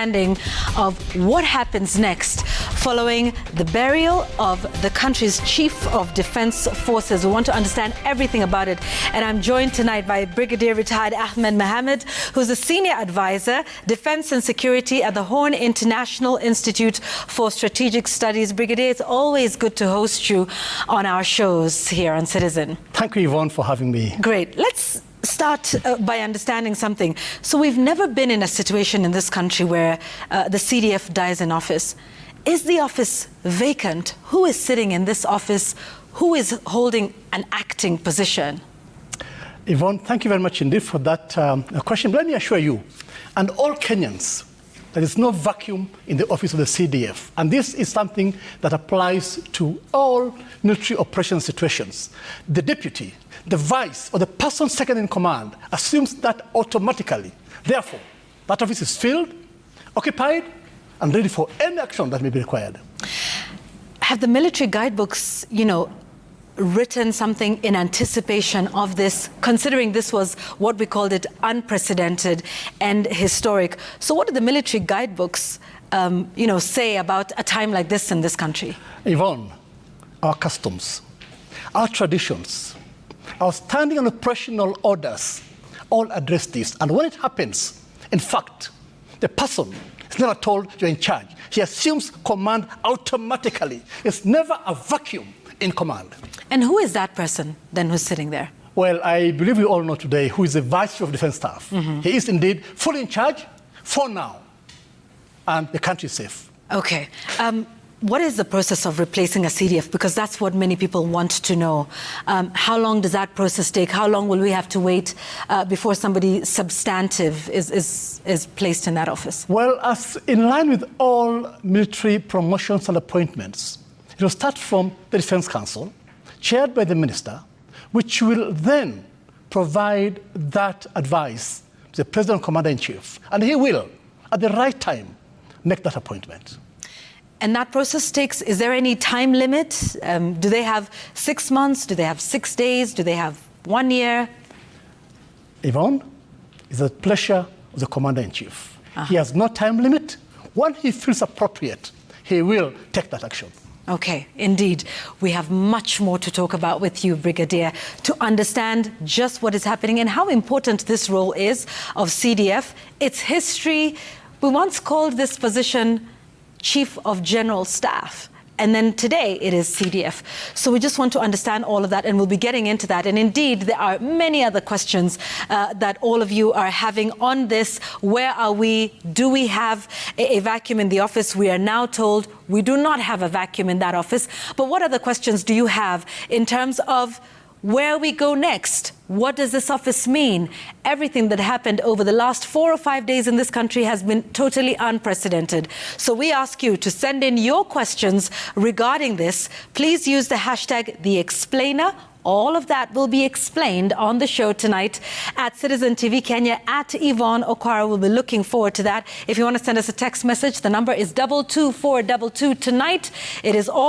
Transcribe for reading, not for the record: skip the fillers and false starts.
understanding of what happens next following the burial of the country's Chief of Defense Forces. We want to understand everything about it. And I'm joined tonight by Brigadier Retired Ahmed Mohammed, who's a Senior Advisor, Defense and Security at the Horn International Institute for Strategic Studies. Brigadier, it's always good to host you on our shows here on Citizen. Thank you, Yvonne, for having me. Great. Let's start by understanding something. So we've never been in a situation in this country where the CDF dies in office. Is the office vacant? Who is sitting in this office? Who is holding an acting position? Yvonne, thank you very much indeed for that question. Let me assure you, and all Kenyans, there is no vacuum in the office of the CDF. And this is something that applies to all military operation situations. The deputy, the vice, or the person second in command assumes that automatically. Therefore, that office is filled, occupied, and ready for any action that may be required. Have the military guidebooks, written something in anticipation of this, considering this was what we called it unprecedented and historic? So what do the military guidebooks, say about a time like this in this country? Yvonne, our customs, our traditions, our standing and operational orders all address this. And when it happens, in fact, the person is never told you're in charge. He assumes command automatically. It's never a vacuum in command. And who is that person then who's sitting there? Well, I believe we all know today who is the Vice Chief of Defense Staff. Mm-hmm. He is indeed fully in charge for now, and the country is safe. Okay. What is the process of replacing a CDF? Because that's what many people want to know. How long does that process take? How long will we have to wait before somebody substantive is placed in that office? Well, as in line with all military promotions and appointments, it will start from the Defense Council, chaired by the minister, which will then provide that advice to the President Commander-in-Chief. And he will, at the right time, make that appointment. And that process is there any time limit? Do they have 6 months? Do they have 6 days? Do they have 1 year? Yvonne, it's a pleasure of the Commander-in-Chief. He has no time limit. When he feels appropriate, he will take that action. Okay, indeed. We have much more to talk about with you, Brigadier, to understand just what is happening and how important this role is of CDF, its history. We once called this position Chief of General Staff, and then today it is CDF. So we just want to understand all of that, and we'll be getting into that. And indeed, there are many other questions that all of you are having on this. Where are we? Do we have a vacuum in the office? We are now told we do not have a vacuum in that office. But what other questions do you have in terms of where we go next? What does this office mean? Everything that happened over the last 4 or 5 days in this country has been totally unprecedented. So we ask you to send in your questions regarding this. Please use the hashtag #TheExplainer. All of that will be explained on the show tonight at Citizen TV Kenya, at Yvonne Okwara. We'll be looking forward to that. If you want to send us a text message, the number is 22422 tonight. It is all